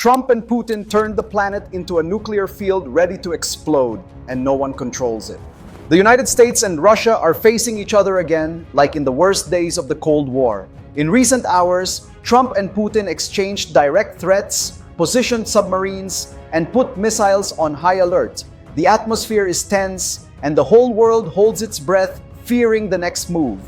Trump and Putin turned the planet into a nuclear field ready to explode, and no one controls it. The United States and Russia are facing each other again, like in the worst days of the Cold War. In recent hours, Trump and Putin exchanged direct threats, positioned submarines, and put missiles on high alert. The atmosphere is tense, and the whole world holds its breath, fearing the next move.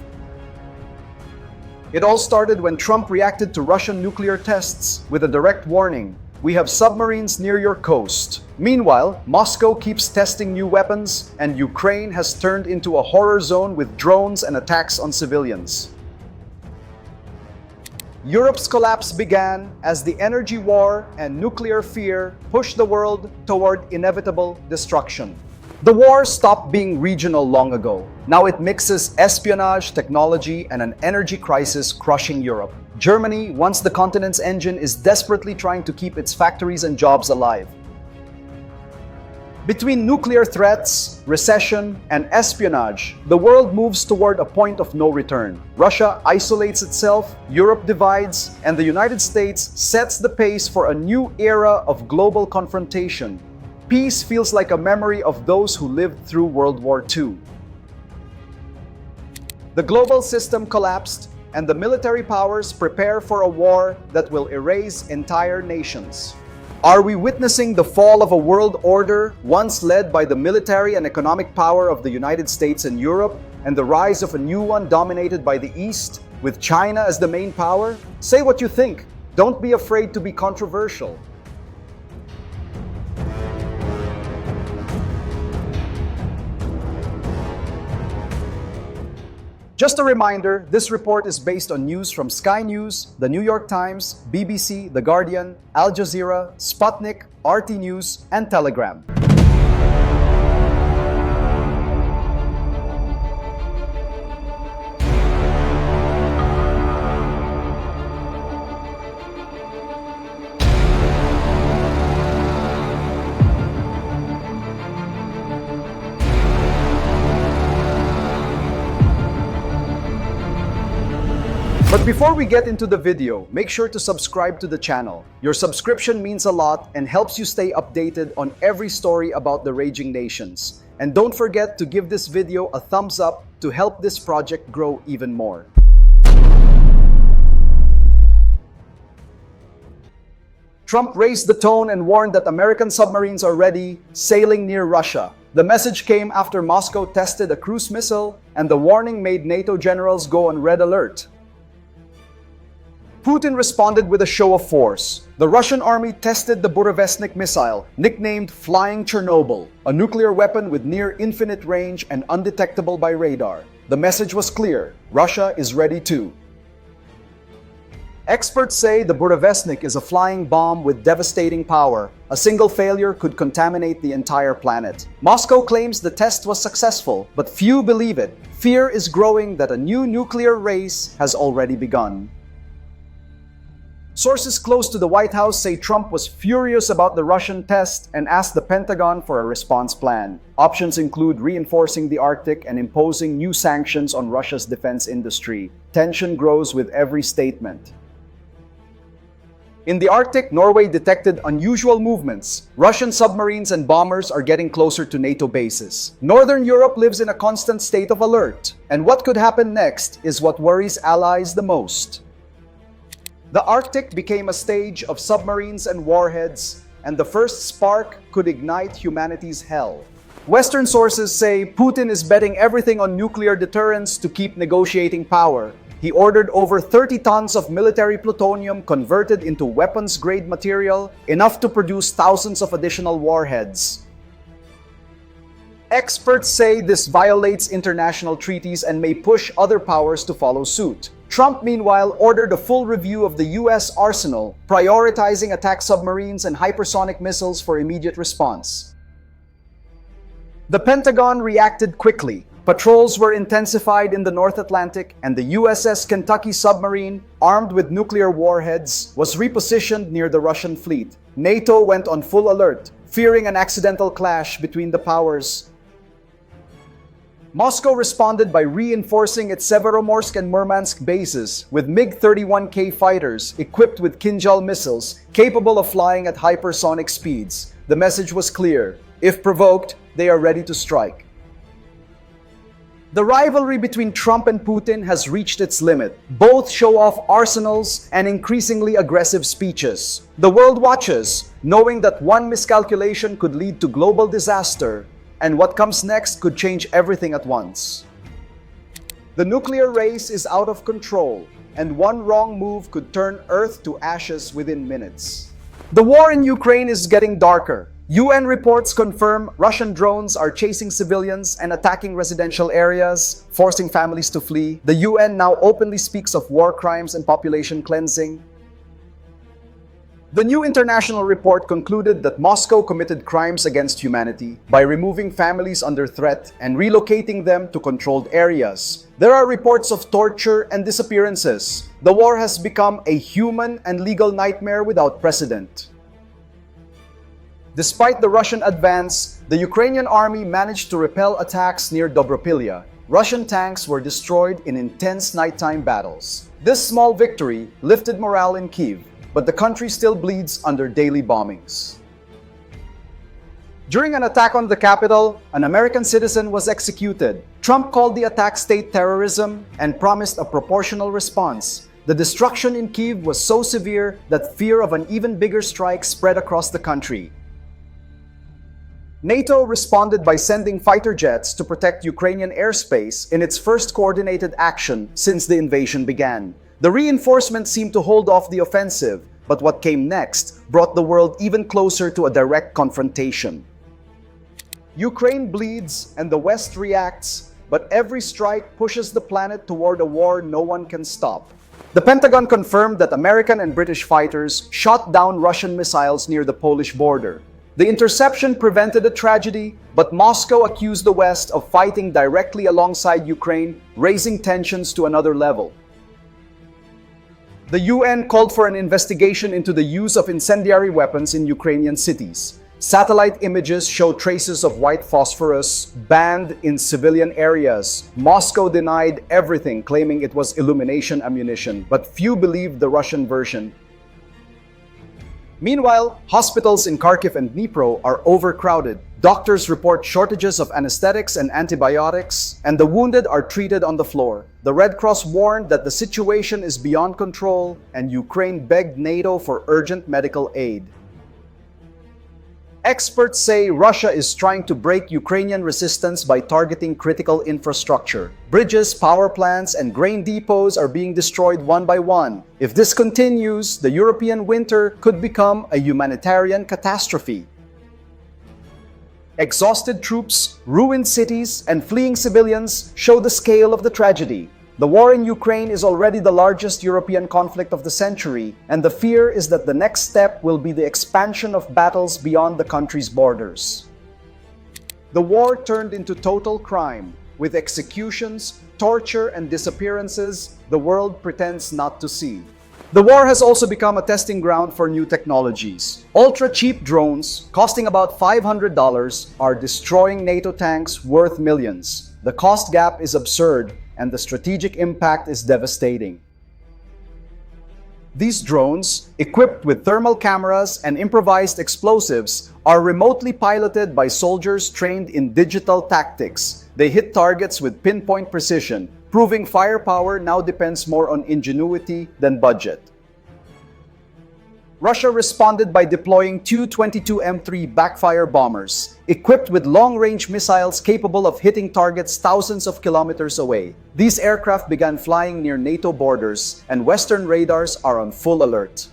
It all started when Trump reacted to Russian nuclear tests with a direct warning: "We have submarines near your coast." Meanwhile, Moscow keeps testing new weapons, and Ukraine has turned into a horror zone with drones and attacks on civilians. Europe's collapse began as the energy war and nuclear fear pushed the world toward inevitable destruction. The war stopped being regional long ago. Now it mixes espionage, technology, and an energy crisis crushing Europe. Germany, once the continent's engine, is desperately trying to keep its factories and jobs alive. Between nuclear threats, recession, and espionage, the world moves toward a point of no return. Russia isolates itself, Europe divides, and the United States sets the pace for a new era of global confrontation. Peace feels like a memory of those who lived through World War II. The global system collapsed, and the military powers prepare for a war that will erase entire nations. Are we witnessing the fall of a world order once led by the military and economic power of the United States and Europe, and the rise of a new one dominated by the East, with China as the main power? Say what you think. Don't be afraid to be controversial. Just a reminder, this report is based on news from Sky News, The New York Times, BBC, The Guardian, Al Jazeera, Sputnik, RT News, and Telegram. But before we get into the video, make sure to subscribe to the channel. Your subscription means a lot and helps you stay updated on every story about the raging nations. And don't forget to give this video a thumbs up to help this project grow even more. Trump raised the tone and warned that American submarines are ready, sailing near Russia. The message came after Moscow tested a cruise missile, and the warning made NATO generals go on red alert. Putin responded with a show of force. The Russian army tested the Burevestnik missile, nicknamed Flying Chernobyl, a nuclear weapon with near-infinite range and undetectable by radar. The message was clear: Russia is ready too. Experts say the Burevestnik is a flying bomb with devastating power. A single failure could contaminate the entire planet. Moscow claims the test was successful, but few believe it. Fear is growing that a new nuclear race has already begun. Sources close to the White House say Trump was furious about the Russian test and asked the Pentagon for a response plan. Options include reinforcing the Arctic and imposing new sanctions on Russia's defense industry. Tension grows with every statement. In the Arctic, Norway detected unusual movements. Russian submarines and bombers are getting closer to NATO bases. Northern Europe lives in a constant state of alert. And what could happen next is what worries allies the most. The Arctic became a stage of submarines and warheads, and the first spark could ignite humanity's hell. Western sources say Putin is betting everything on nuclear deterrence to keep negotiating power. He ordered over 30 tons of military plutonium converted into weapons-grade material, enough to produce thousands of additional warheads. Experts say this violates international treaties and may push other powers to follow suit. Trump, meanwhile, ordered a full review of the U.S. arsenal, prioritizing attack submarines and hypersonic missiles for immediate response. The Pentagon reacted quickly. Patrols were intensified in the North Atlantic, and the USS Kentucky submarine, armed with nuclear warheads, was repositioned near the Russian fleet. NATO went on full alert, fearing an accidental clash between the powers. Moscow responded by reinforcing its Severomorsk and Murmansk bases with MiG-31K fighters equipped with Kinjal missiles capable of flying at hypersonic speeds. The message was clear: if provoked, they are ready to strike. The rivalry between Trump and Putin has reached its limit. Both show off arsenals and increasingly aggressive speeches. The world watches, knowing that one miscalculation could lead to global disaster, and what comes next could change everything at once. The nuclear race is out of control, and one wrong move could turn Earth to ashes within minutes. The war in Ukraine is getting darker. UN reports confirm Russian drones are chasing civilians and attacking residential areas, forcing families to flee. The UN now openly speaks of war crimes and population cleansing. The new international report concluded that Moscow committed crimes against humanity by removing families under threat and relocating them to controlled areas. There are reports of torture and disappearances. The war has become a human and legal nightmare without precedent. Despite the Russian advance, the Ukrainian army managed to repel attacks near Dobropilya. Russian tanks were destroyed in intense nighttime battles. This small victory lifted morale in Kyiv, but the country still bleeds under daily bombings. During an attack on the capital, an American citizen was executed. Trump called the attack state terrorism and promised a proportional response. The destruction in Kyiv was so severe that fear of an even bigger strike spread across the country. NATO responded by sending fighter jets to protect Ukrainian airspace in its first coordinated action since the invasion began. The reinforcements seemed to hold off the offensive, but what came next brought the world even closer to a direct confrontation. Ukraine bleeds and the West reacts, but every strike pushes the planet toward a war no one can stop. The Pentagon confirmed that American and British fighters shot down Russian missiles near the Polish border. The interception prevented a tragedy, but Moscow accused the West of fighting directly alongside Ukraine, raising tensions to another level. The UN called for an investigation into the use of incendiary weapons in Ukrainian cities. Satellite images show traces of white phosphorus banned in civilian areas. Moscow denied everything, claiming it was illumination ammunition, but few believed the Russian version. Meanwhile, hospitals in Kharkiv and Dnipro are overcrowded. Doctors report shortages of anesthetics and antibiotics, and the wounded are treated on the floor. The Red Cross warned that the situation is beyond control, and Ukraine begged NATO for urgent medical aid. Experts say Russia is trying to break Ukrainian resistance by targeting critical infrastructure. Bridges, power plants, and grain depots are being destroyed one by one. If this continues, the European winter could become a humanitarian catastrophe. Exhausted troops, ruined cities, and fleeing civilians show the scale of the tragedy. The war in Ukraine is already the largest European conflict of the century, and the fear is that the next step will be the expansion of battles beyond the country's borders. The war turned into total crime, with executions, torture, and disappearances the world pretends not to see. The war has also become a testing ground for new technologies. Ultra-cheap drones, costing about $500, are destroying NATO tanks worth millions. The cost gap is absurd, and the strategic impact is devastating. These drones, equipped with thermal cameras and improvised explosives, are remotely piloted by soldiers trained in digital tactics. They hit targets with pinpoint precision, proving firepower now depends more on ingenuity than budget. Russia responded by deploying two 22M3 backfire bombers, equipped with long-range missiles capable of hitting targets thousands of kilometers away. These aircraft began flying near NATO borders, and Western radars are on full alert.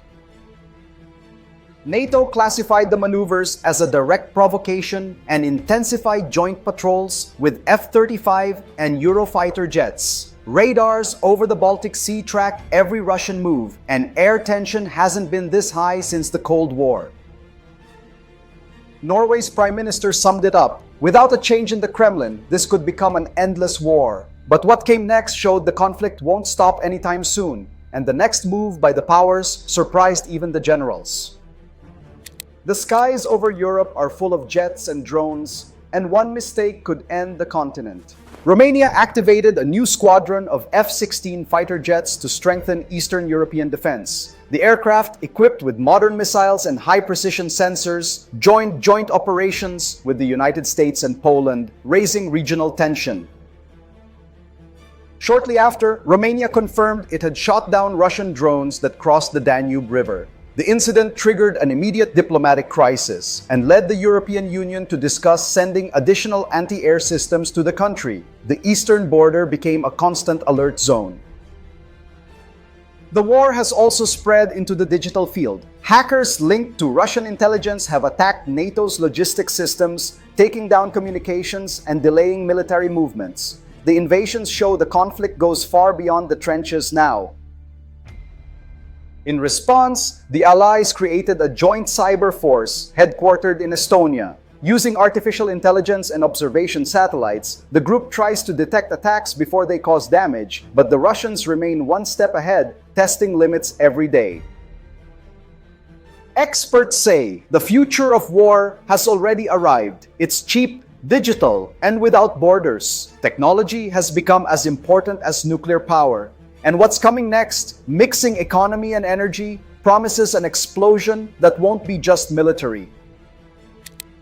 NATO classified the maneuvers as a direct provocation and intensified joint patrols with F-35 and Eurofighter jets. Radars over the Baltic Sea track every Russian move, and air tension hasn't been this high since the Cold War. Norway's Prime Minister summed it up: without a change in the Kremlin, this could become an endless war. But what came next showed the conflict won't stop anytime soon, and the next move by the powers surprised even the generals. The skies over Europe are full of jets and drones, and one mistake could end the continent. Romania activated a new squadron of F-16 fighter jets to strengthen Eastern European defense. The aircraft, equipped with modern missiles and high-precision sensors, joined joint operations with the United States and Poland, raising regional tension. Shortly after, Romania confirmed it had shot down Russian drones that crossed the Danube River. The incident triggered an immediate diplomatic crisis and led the European Union to discuss sending additional anti-air systems to the country. The eastern border became a constant alert zone. The war has also spread into the digital field. Hackers linked to Russian intelligence have attacked NATO's logistics systems, taking down communications and delaying military movements. The invasions show the conflict goes far beyond the trenches now. In response, the Allies created a joint cyber force headquartered in Estonia. Using artificial intelligence and observation satellites, the group tries to detect attacks before they cause damage, but the Russians remain one step ahead, testing limits every day. Experts say the future of war has already arrived. It's cheap, digital, and without borders. Technology has become as important as nuclear power. And what's coming next, mixing economy and energy, promises an explosion that won't be just military.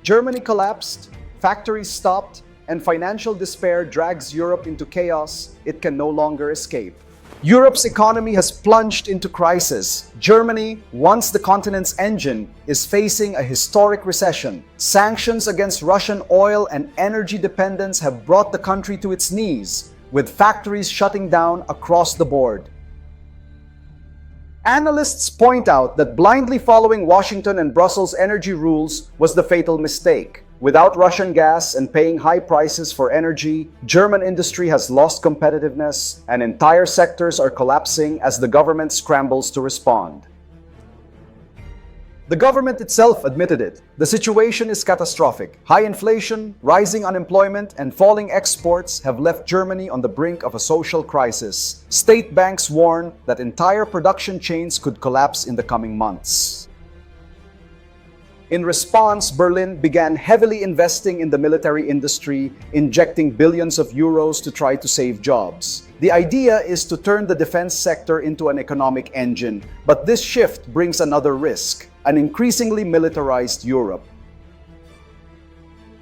Germany collapsed, factories stopped, and financial despair drags Europe into chaos it can no longer escape. Europe's economy has plunged into crisis. Germany, once the continent's engine, is facing a historic recession. Sanctions against Russian oil and energy dependence have brought the country to its knees, with factories shutting down across the board. Analysts point out that blindly following Washington and Brussels' energy rules was the fatal mistake. Without Russian gas and paying high prices for energy, German industry has lost competitiveness, and entire sectors are collapsing as the government scrambles to respond. The government itself admitted it. The situation is catastrophic. High inflation, rising unemployment, and falling exports have left Germany on the brink of a social crisis. State banks warn that entire production chains could collapse in the coming months. In response, Berlin began heavily investing in the military industry, injecting billions of euros to try to save jobs. The idea is to turn the defense sector into an economic engine, but this shift brings another risk: an increasingly militarized Europe.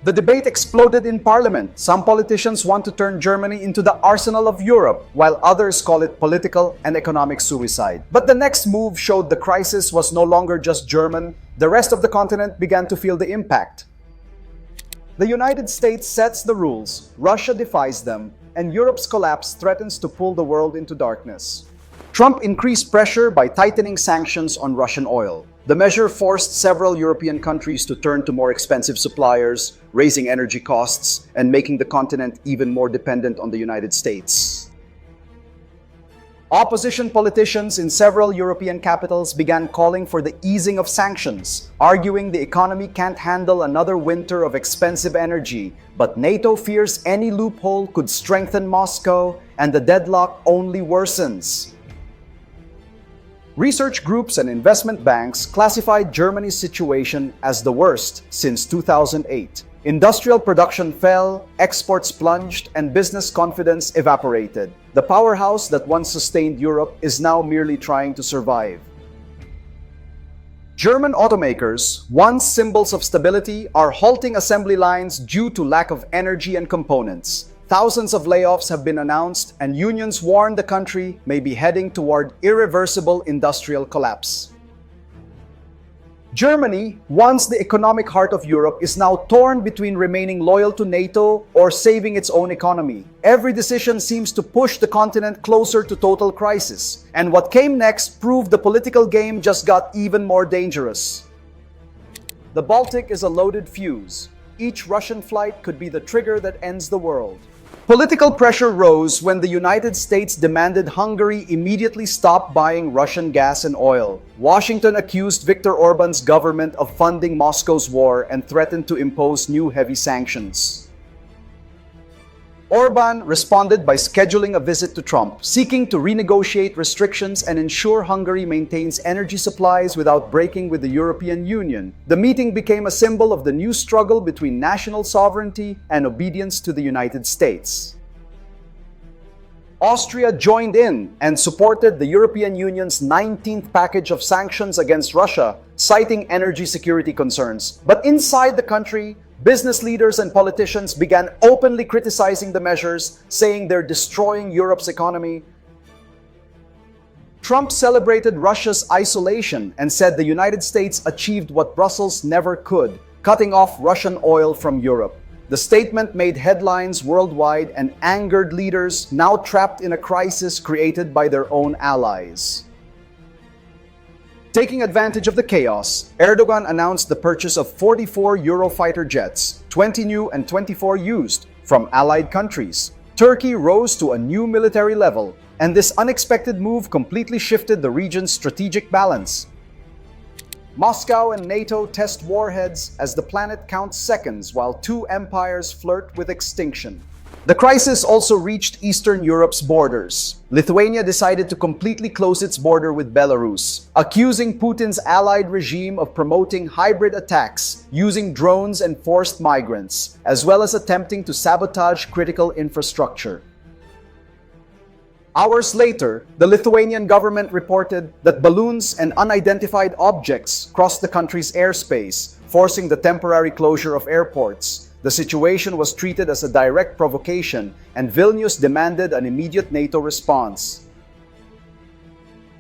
The debate exploded in parliament. Some politicians want to turn Germany into the arsenal of Europe, while others call it political and economic suicide. But the next move showed the crisis was no longer just German. The rest of the continent began to feel the impact. The United States sets the rules, Russia defies them, and Europe's collapse threatens to pull the world into darkness. Trump increased pressure by tightening sanctions on Russian oil. The measure forced several European countries to turn to more expensive suppliers, raising energy costs and making the continent even more dependent on the United States. Opposition politicians in several European capitals began calling for the easing of sanctions, arguing the economy can't handle another winter of expensive energy. But NATO fears any loophole could strengthen Moscow, and the deadlock only worsens. Research groups and investment banks classified Germany's situation as the worst since 2008. Industrial production fell, exports plunged, and business confidence evaporated. The powerhouse that once sustained Europe is now merely trying to survive. German automakers, once symbols of stability, are halting assembly lines due to lack of energy and components. Thousands of layoffs have been announced, and unions warn the country may be heading toward irreversible industrial collapse. Germany, once the economic heart of Europe, is now torn between remaining loyal to NATO or saving its own economy. Every decision seems to push the continent closer to total crisis, and what came next proved the political game just got even more dangerous. The Baltic is a loaded fuse. Each Russian flight could be the trigger that ends the world. Political pressure rose when the United States demanded Hungary immediately stop buying Russian gas and oil. Washington accused Viktor Orban's government of funding Moscow's war and threatened to impose new heavy sanctions. Orban responded by scheduling a visit to Trump, seeking to renegotiate restrictions and ensure Hungary maintains energy supplies without breaking with the European Union. The meeting became a symbol of the new struggle between national sovereignty and obedience to the United States. Austria joined in and supported the European Union's 19th package of sanctions against Russia, citing energy security concerns. But inside the country, business leaders and politicians began openly criticizing the measures, saying they're destroying Europe's economy. Trump celebrated Russia's isolation and said the United States achieved what Brussels never could, cutting off Russian oil from Europe. The statement made headlines worldwide and angered leaders now trapped in a crisis created by their own allies. Taking advantage of the chaos, Erdogan announced the purchase of 44 Eurofighter jets, 20 new and 24 used, from allied countries. Turkey rose to a new military level, and this unexpected move completely shifted the region's strategic balance. Moscow and Nato test warheads as the planet counts seconds while two empires flirt with extinction. The crisis also reached Eastern Europe's borders. Lithuania decided to completely close its border with Belarus, accusing Putin's allied regime of promoting hybrid attacks using drones and forced migrants, as well as attempting to sabotage critical infrastructure. Hours later, the Lithuanian government reported that balloons and unidentified objects crossed the country's airspace, forcing the temporary closure of airports. The situation was treated as a direct provocation, and Vilnius demanded an immediate NATO response.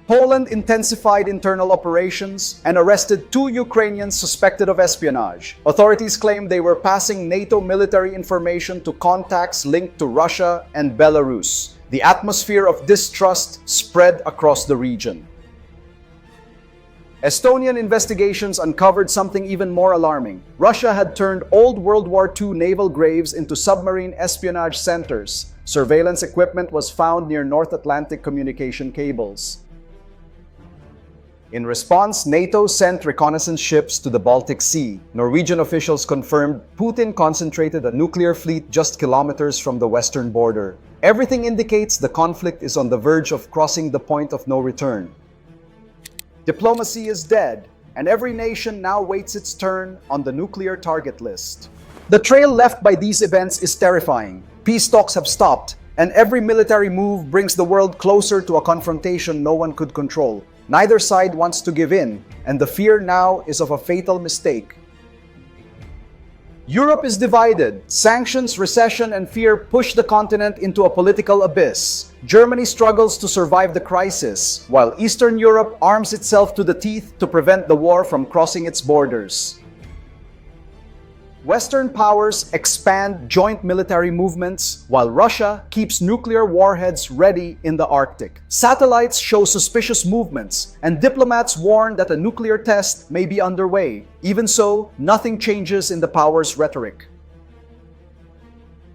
Poland intensified internal operations and arrested two Ukrainians suspected of espionage. Authorities claimed they were passing NATO military information to contacts linked to Russia and Belarus. The atmosphere of distrust spread across the region. Estonian investigations uncovered something even more alarming. Russia had turned old World War II naval graves into submarine espionage centers. Surveillance equipment was found near North Atlantic communication cables. In response, NATO sent reconnaissance ships to the Baltic Sea. Norwegian officials confirmed Putin concentrated a nuclear fleet just kilometers from the western border. Everything indicates the conflict is on the verge of crossing the point of no return. Diplomacy is dead, and every nation now waits its turn on the nuclear target list. The trail left by these events is terrifying. Peace talks have stopped, and every military move brings the world closer to a confrontation no one could control. Neither side wants to give in, and the fear now is of a fatal mistake. Europe is divided. Sanctions, recession, and fear push the continent into a political abyss. Germany struggles to survive the crisis, while Eastern Europe arms itself to the teeth to prevent the war from crossing its borders. Western powers expand joint military movements, while Russia keeps nuclear warheads ready in the Arctic. Satellites show suspicious movements, and diplomats warn that a nuclear test may be underway. Even so, nothing changes in the powers' rhetoric.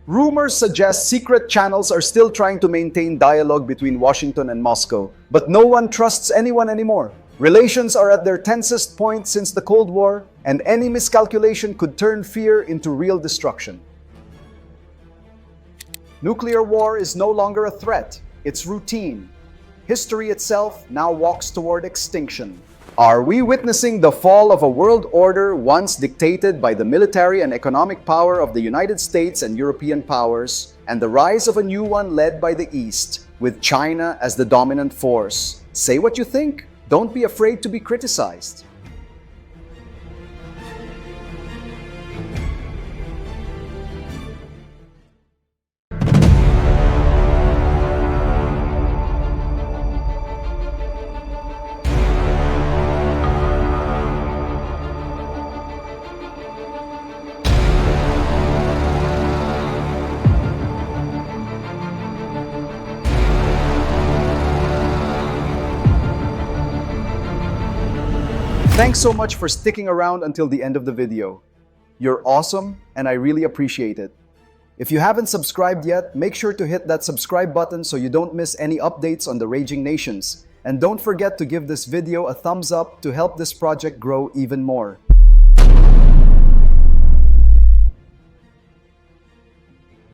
Rumors suggest secret channels are still trying to maintain dialogue between Washington and Moscow, but no one trusts anyone anymore. Relations are at their tensest point since the Cold War, and any miscalculation could turn fear into real destruction. Nuclear war is no longer a threat, it's routine. History itself now walks toward extinction. Are we witnessing the fall of a world order once dictated by the military and economic power of the United States and European powers, and the rise of a new one led by the East, with China as the dominant force? Say what you think. Don't be afraid to be criticized. Thanks so much for sticking around until the end of the video. You're awesome, and I really appreciate it. If you haven't subscribed yet, make sure to hit that subscribe button so you don't miss any updates on the raging nations. And don't forget to give this video a thumbs up to help this project grow even more.